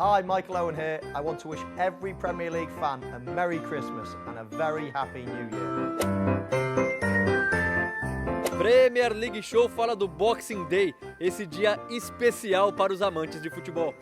Hi, Michael Owen here. I want to wish every Premier League fan a Merry Christmas and a very Happy New Year. Premier League Show fala do Boxing Day, esse dia especial para os amantes de futebol.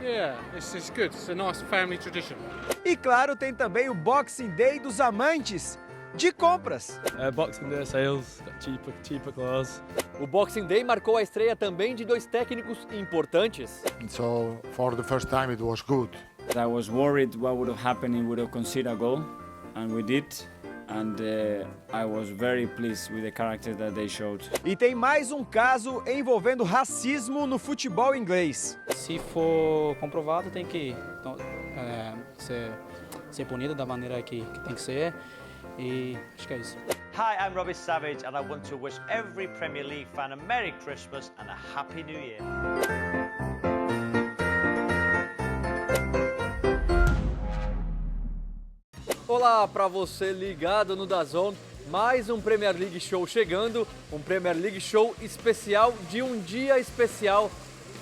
Yeah, it's good. It's a nice family tradition. E claro, tem também o Boxing Day dos amantes de compras. Boxing Day sales, cheaper clothes. O Boxing Day marcou a estreia também de dois técnicos importantes. So for the first time it was good. I was worried what would happen if we would concede a goal, and we did. And I was very pleased with the character that they showed. E tem mais um caso envolvendo racismo no futebol inglês. Se for comprovado, tem que ser punido da maneira que tem que ser. E acho que é isso. Hi, I'm Robbie Savage and I want to wish every Premier League fan a Merry Christmas and a Happy New Year. Olá para você ligado no DAZN, mais um Premier League Show chegando, um Premier League Show especial de um dia especial,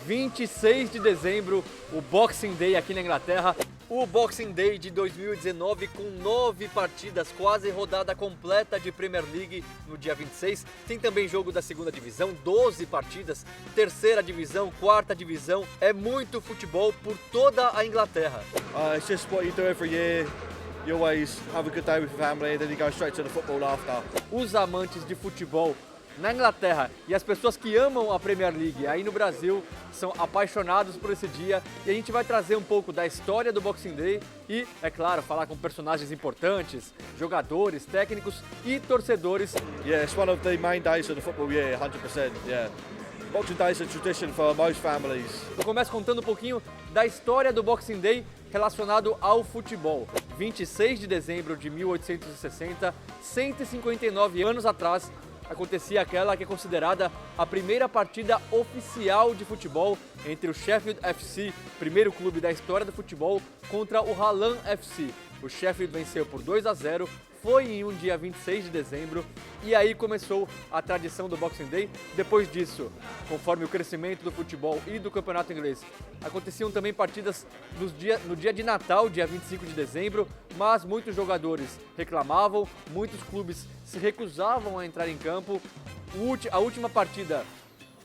26 de dezembro, o Boxing Day aqui na Inglaterra. O Boxing Day de 2019 com 9 partidas, quase rodada completa de Premier League no dia 26. Tem também jogo da segunda divisão, 12 partidas, terceira divisão, quarta divisão. É muito futebol por toda a Inglaterra. It's just what you do every year. You always have a good day with your family, then you go straight to the football after. Os amantes de futebol na Inglaterra e as pessoas que amam a Premier League aí no Brasil são apaixonados por esse dia, e a gente vai trazer um pouco da história do Boxing Day e, é claro, falar com personagens importantes, jogadores, técnicos e torcedores. Yeah, it's one of the main days of the football year, 100%. Yeah. Boxing Day is a tradition for most families. Eu começo contando um pouquinho da história do Boxing Day relacionado ao futebol. 26 de dezembro de 1860, 159 anos atrás, acontecia aquela que é considerada a primeira partida oficial de futebol entre o Sheffield FC, primeiro clube da história do futebol, contra o Hallam FC. O Sheffield venceu por 2-0, foi em um dia 26 de dezembro, e aí começou a tradição do Boxing Day. Depois disso, conforme o crescimento do futebol e do campeonato inglês, aconteciam também partidas no dia de Natal, dia 25 de dezembro, mas muitos jogadores reclamavam, muitos clubes se recusavam a entrar em campo. A última partida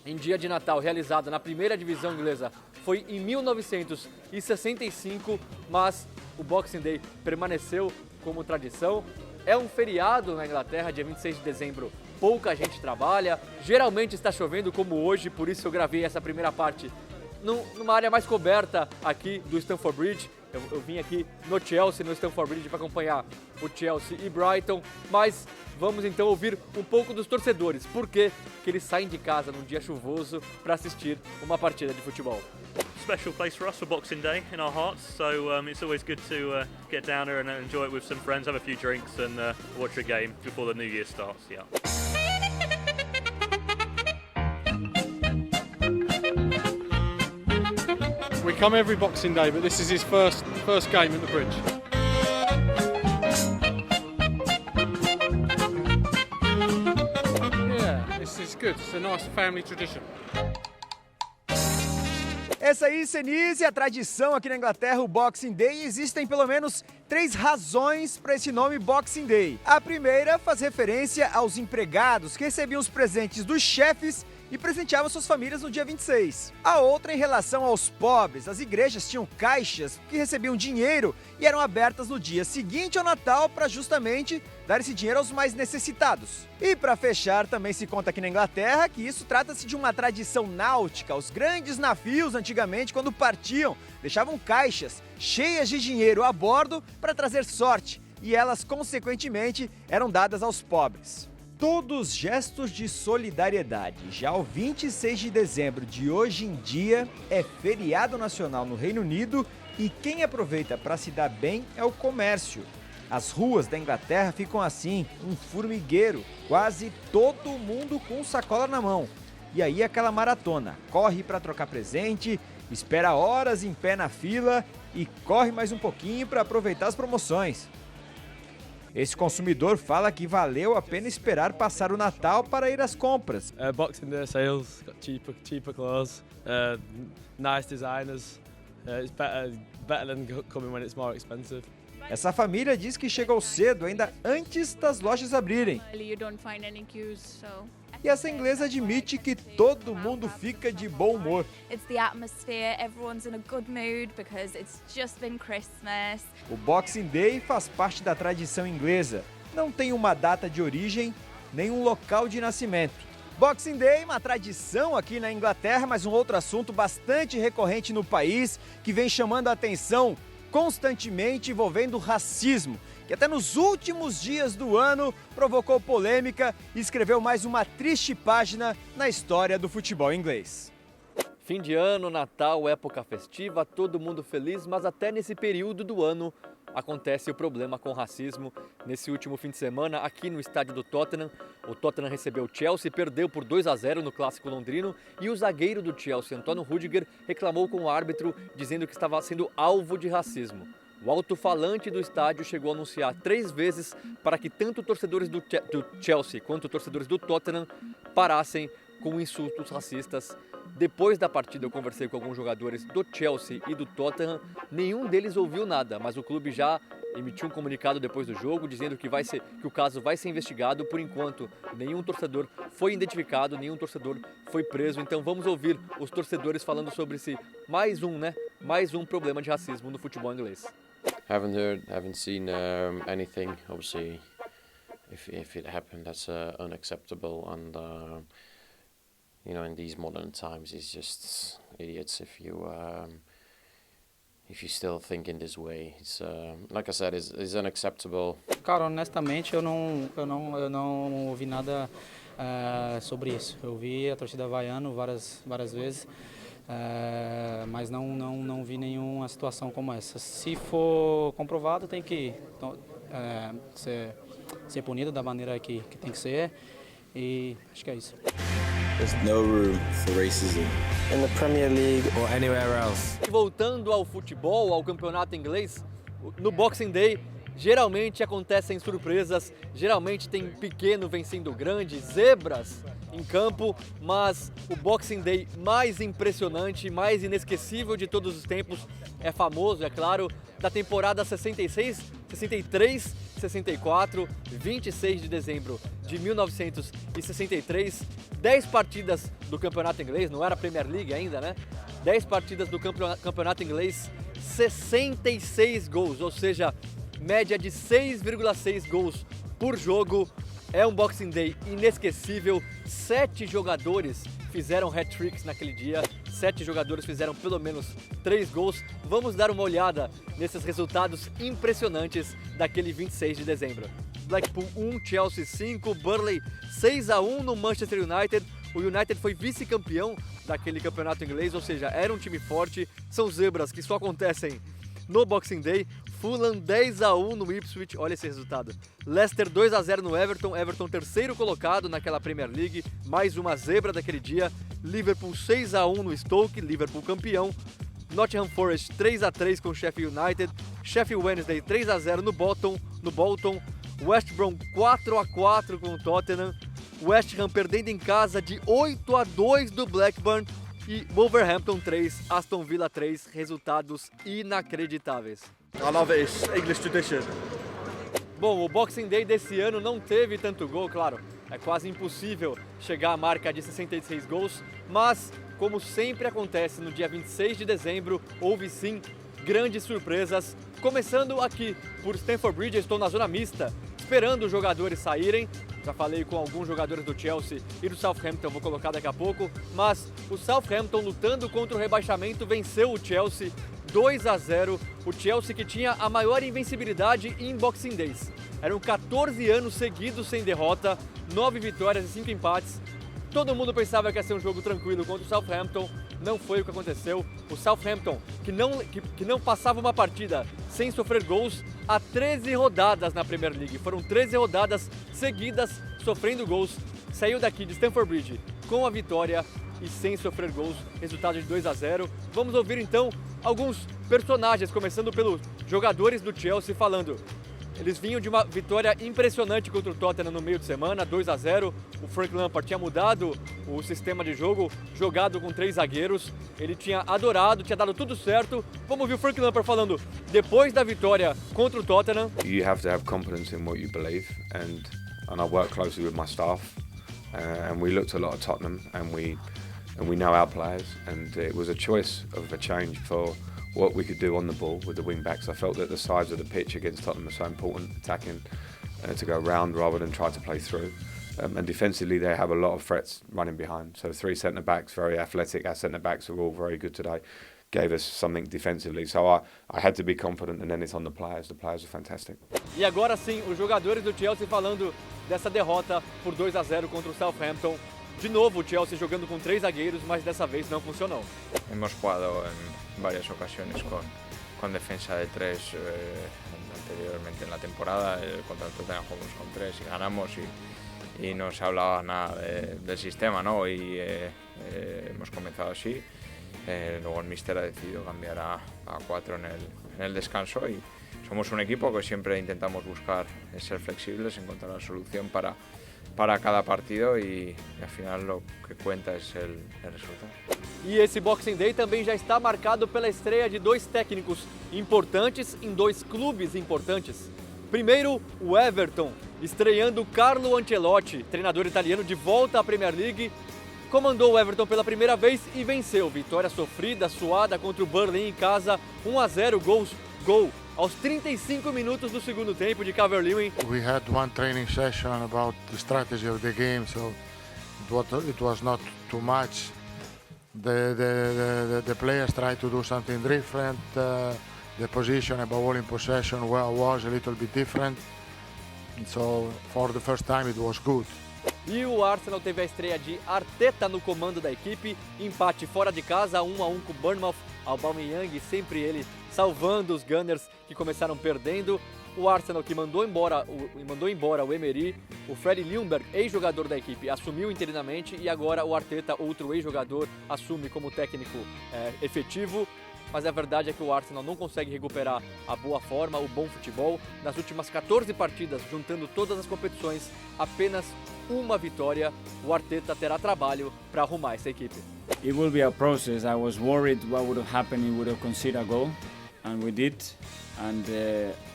em dia de Natal realizada na primeira divisão inglesa foi em 1965, mas o Boxing Day permaneceu como tradição. É um feriado na Inglaterra, dia 26 de dezembro, pouca gente trabalha, geralmente está chovendo como hoje, por isso eu gravei essa primeira parte numa área mais coberta aqui do Stamford Bridge. Eu vim aqui no Chelsea, no Stamford Bridge, para acompanhar o Chelsea e Brighton, mas vamos então ouvir um pouco dos torcedores, por que eles saem de casa num dia chuvoso para assistir uma partida de futebol. Special place for us for Boxing Day in our hearts, so it's always good to get down here and enjoy it with some friends, have a few drinks and watch a game before the new year starts. Yeah. We come every Boxing Day, but this is his first game at the Bridge. Yeah, it's good. It's a nice family tradition. Essa aí, Senise, a tradição aqui na Inglaterra, o Boxing Day, existem pelo menos 3 razões para esse nome Boxing Day. A primeira faz referência aos empregados que recebiam os presentes dos chefes e presenteavam suas famílias no dia 26. A outra em relação aos pobres. As igrejas tinham caixas que recebiam dinheiro e eram abertas no dia seguinte ao Natal para justamente dar esse dinheiro aos mais necessitados. E para fechar, também se conta aqui na Inglaterra que isso trata-se de uma tradição náutica. Os grandes navios antigamente, quando partiam, deixavam caixas cheias de dinheiro a bordo para trazer sorte, e elas consequentemente eram dadas aos pobres. Todos gestos de solidariedade. Já o 26 de dezembro de hoje em dia é feriado nacional no Reino Unido, e quem aproveita para se dar bem é o comércio. As ruas da Inglaterra ficam assim, um formigueiro, quase todo mundo com sacola na mão. E aí aquela maratona, corre para trocar presente, espera horas em pé na fila e corre mais um pouquinho para aproveitar as promoções. Esse consumidor fala que valeu a pena esperar passar o Natal para ir às compras. Boxing Day sales, got cheaper clothes, nice designers. It's better than coming when it's more expensive. Essa família diz que chegou cedo, ainda antes das lojas abrirem. E essa inglesa admite que todo mundo fica de bom humor. O Boxing Day faz parte da tradição inglesa. Não tem uma data de origem, nem um local de nascimento. Boxing Day, uma tradição aqui na Inglaterra, mas um outro assunto bastante recorrente no país, que vem chamando a atenção constantemente, envolvendo racismo, que até nos últimos dias do ano provocou polêmica e escreveu mais uma triste página na história do futebol inglês. Fim de ano, Natal, época festiva, todo mundo feliz, mas até nesse período do ano acontece o problema com o racismo. Nesse último fim de semana, aqui no estádio do Tottenham, o Tottenham recebeu o Chelsea, perdeu por 2-0 no clássico londrino e o zagueiro do Chelsea, Antonio Rudiger, reclamou com o árbitro dizendo que estava sendo alvo de racismo. O alto-falante do estádio chegou a anunciar 3 vezes para que tanto torcedores do Chelsea quanto torcedores do Tottenham parassem com insultos racistas. Depois da partida eu conversei com alguns jogadores do Chelsea e do Tottenham, nenhum deles ouviu nada, mas o clube já emitiu um comunicado depois do jogo dizendo que o caso vai ser investigado. Por enquanto, nenhum torcedor foi identificado, nenhum torcedor foi preso. Então vamos ouvir os torcedores falando sobre mais um problema de racismo no futebol inglês. Haven't heard, haven't seen anything. Obviously, if it happened, that's unacceptable. And you know, in these modern times, it's just idiots if you still think in this way. It's like I said, it's unacceptable. Cara, honestamente, eu não ouvi nada sobre isso. Eu vi a torcida vaiando várias vezes. Mas não vi nenhuma situação como essa. Se for comprovado, tem que ser punido da maneira que tem que ser, e acho que é isso. There's no room for racism in the Premier League or anywhere else. Voltando ao futebol, ao campeonato inglês, no Boxing Day geralmente acontecem surpresas, geralmente tem pequeno vencendo grande, zebras em campo, mas o Boxing Day mais impressionante, mais inesquecível de todos os tempos, é famoso, é claro, da temporada 66, 63, 64, 26 de dezembro de 1963, 10 partidas do campeonato inglês, não era a Premier League ainda, né? 10 partidas do campeonato inglês, 66 gols, ou seja, média de 6,6 gols por jogo. É um Boxing Day inesquecível. 7 jogadores fizeram hat-tricks naquele dia. 7 jogadores fizeram pelo menos 3 gols. Vamos dar uma olhada nesses resultados impressionantes daquele 26 de dezembro. Blackpool 1, Chelsea 5, Burnley 6-1 no Manchester United. O United foi vice-campeão daquele campeonato inglês, ou seja, era um time forte. São zebras que só acontecem no Boxing Day. Fulham 10-1 no Ipswich, olha esse resultado. Leicester 2-0 no Everton terceiro colocado naquela Premier League, mais uma zebra daquele dia. Liverpool 6-1 no Stoke, Liverpool campeão. Nottingham Forest 3-3 com o Sheffield United. Sheffield Wednesday 3-0 no Bolton. West Brom 4-4 com o Tottenham. West Ham perdendo em casa de 8-2 do Blackburn. E Wolverhampton 3, Aston Villa 3, resultados inacreditáveis. I love it, it's English tradition. Bom, o Boxing Day desse ano não teve tanto gol, claro. É quase impossível chegar à marca de 66 gols, mas, como sempre acontece no dia 26 de dezembro, houve sim grandes surpresas. Começando aqui por Stamford Bridge, eu estou na zona mista, esperando os jogadores saírem. Já falei com alguns jogadores do Chelsea e do Southampton, vou colocar daqui a pouco. Mas o Southampton, lutando contra o rebaixamento, venceu o Chelsea 2-0. O Chelsea que tinha a maior invencibilidade em Boxing Days. Eram 14 anos seguidos sem derrota, 9 vitórias e 5 empates. Todo mundo pensava que ia ser um jogo tranquilo contra o Southampton. Não foi o que aconteceu. O Southampton, que não passava uma partida sem sofrer gols há 13 rodadas na Premier League. Foram 13 rodadas seguidas sofrendo gols. Saiu daqui de Stamford Bridge com a vitória e sem sofrer gols. Resultado de 2-0. Vamos ouvir então alguns personagens, começando pelos jogadores do Chelsea falando. Eles vinham de uma vitória impressionante contra o Tottenham no meio de semana, 2-0. O Frank Lampard tinha mudado o sistema de jogo, jogado com 3 zagueiros. Ele tinha adorado, tinha dado tudo certo. Vamos ouvir o Frank Lampard falando depois da vitória contra o Tottenham. You have to have confidence in what you believe, and I work closely with my staff, and we looked a lot at Tottenham, and we know our players, and it was a choice of a change for what we could do on the ball with the wing backs. I felt that the sides of the pitch against Tottenham were so important, attacking to go round rather than try to play through. And defensively, they have a lot of threats running behind. So 3 centre backs, very athletic. Our centre backs are all very good today. Gave us something defensively. So I had to be confident, and then it's on the players. The players are fantastic. E agora sim, os jogadores do Chelsea falando dessa derrota por 2-0 contra o Southampton. De novo, o Chelsea jogando com 3 zagueiros, mas dessa vez não funcionou. Hemos jugado en varias ocasiones con defensa de 3 anteriormente en la temporada. Contra el Tottenham jugamos con 3 y ganamos y no se hablaba nada del sistema, ¿no? Y hemos comenzado así. Luego el míster ha decidido cambiar a 4 en el descanso y somos un equipo que siempre intentamos buscar ser flexibles, encontrar la solución para cada partido y al final lo que cuenta es el resultado. E esse Boxing Day também já está marcado pela estreia de 2 técnicos importantes em 2 clubes importantes. Primeiro, o Everton, estreando Carlo Ancelotti, treinador italiano de volta à Premier League. Comandou o Everton pela primeira vez e venceu. Vitória sofrida, suada contra o Burnley em casa, 1-0, gol aos 35 minutos do segundo tempo de Calvert-Lewin. We had one training session about the strategy of the game, so it was not too much. The players tried to do something different. The position above all in possession was a little bit different. So for the first time it was good. E o Arsenal teve a estreia de Arteta no comando da equipe, empate fora de casa, 1-1 com o Bournemouth. Aubameyang, sempre ele salvando os Gunners que começaram perdendo. O Arsenal, que mandou embora o Emery, o Freddie Ljungberg, ex-jogador da equipe, assumiu interinamente e agora o Arteta, outro ex-jogador, assume como técnico efetivo. Mas a verdade é que o Arsenal não consegue recuperar a boa forma, o bom futebol. Nas últimas 14 partidas, juntando todas as competições, apenas uma vitória. O Arteta terá trabalho para arrumar essa equipe. It will be a process. I was worried what would have happened if we would have conceded a goal, and we did. And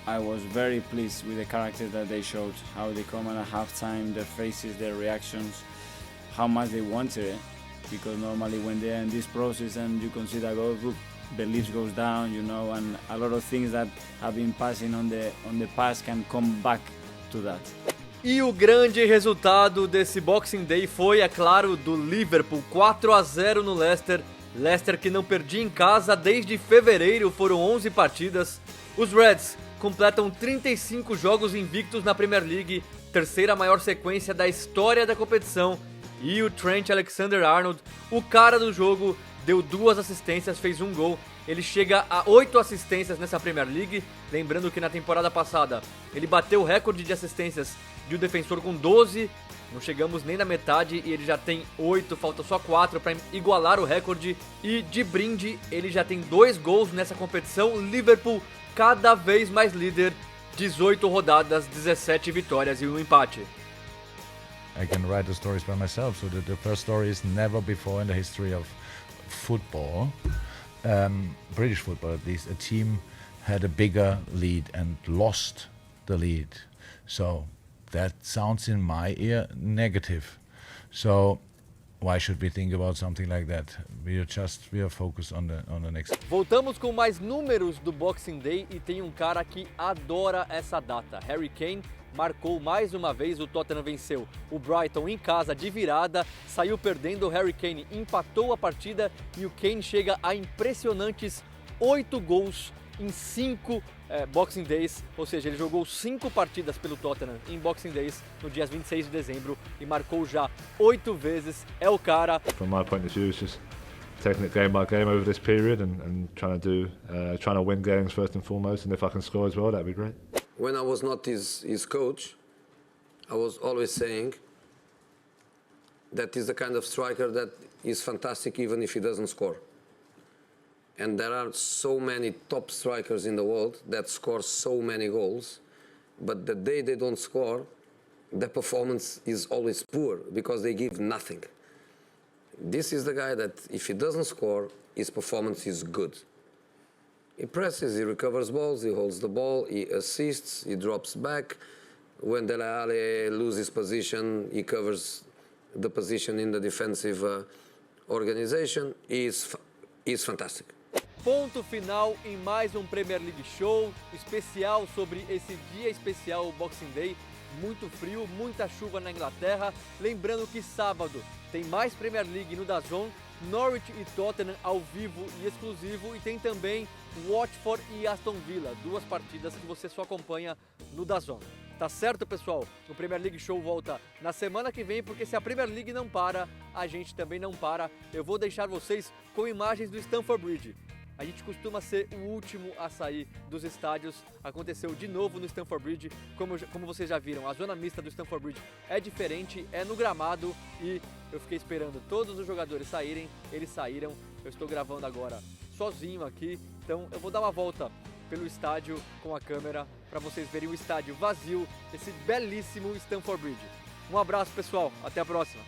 I was very pleased with the characters that they showed, how they come at halftime, their faces, their reactions, how much they wanted it. Because normally when they're in this process and you concede a goal, the leaves goes down, you know, and a lot of things that have been passing on the past can come back to that. E o grande resultado desse Boxing Day foi, é claro, do Liverpool, 4-0 no Leicester. Leicester que não perdia em casa desde fevereiro, foram 11 partidas. Os Reds completam 35 jogos invictos na Premier League, terceira maior sequência da história da competição. E o Trent Alexander-Arnold, o cara do jogo, deu 2 assistências, fez 1 gol. Ele chega a 8 assistências nessa Premier League, lembrando que na temporada passada ele bateu o recorde de assistências de um defensor com 12, não chegamos nem na metade e ele já tem 8, falta só 4 para igualar o recorde. E de brinde ele já tem 2 gols nessa competição. Liverpool cada vez mais líder, 18 rodadas, 17 vitórias e 1 empate. I can write the stories by myself, so the first story is never before in the history of football, British football at least, a team had a bigger lead and lost the lead. So that sounds in my ear negative. So why should we think about something like that? We are focused on the next. Voltamos com mais números do Boxing Day e tem um cara que adora essa data. Harry Kane marcou mais uma vez, o Tottenham venceu o Brighton em casa de virada, saiu perdendo, o Harry Kane empatou a partida e o Kane chega a impressionantes 8 gols em 5 Boxing Days, ou seja, ele jogou 5 partidas pelo Tottenham em Boxing Days no dia 26 de dezembro e marcou já 8 vezes, é o cara. From my point of view, it's just taking it game by game over this period and trying to win games first and foremost, and if I can score as well, that'd be great. When I was not his coach, I was always saying that he's the kind of striker that is fantastic even if he doesn't score. And there are so many top strikers in the world that score so many goals, but the day they don't score, the performance is always poor because they give nothing. This is the guy that if he doesn't score, his performance is good. He presses, he recovers balls, he holds the ball, he assists, he drops back. When Dele Alli loses position, he covers the position in the defensive organization. He's fantastic. Ponto final em mais um Premier League Show especial sobre esse dia especial, o Boxing Day. Muito frio, muita chuva na Inglaterra. Lembrando que sábado tem mais Premier League no DAZN, Norwich e Tottenham ao vivo e exclusivo, e tem também Watford e Aston Villa, 2 partidas que você só acompanha no DAZN. Tá certo, pessoal? O Premier League Show volta na semana que vem, porque se a Premier League não para, a gente também não para. Eu vou deixar vocês com imagens do Stamford Bridge. A gente costuma ser o último a sair dos estádios. Aconteceu de novo no Stamford Bridge. Como vocês já viram, a zona mista do Stamford Bridge é diferente, é no gramado, e eu fiquei esperando todos os jogadores saírem. Eles saíram. Eu estou gravando agora sozinho aqui, então eu vou dar uma volta pelo estádio com a câmera para vocês verem o estádio vazio, esse belíssimo Stamford Bridge. Um abraço, pessoal, até a próxima.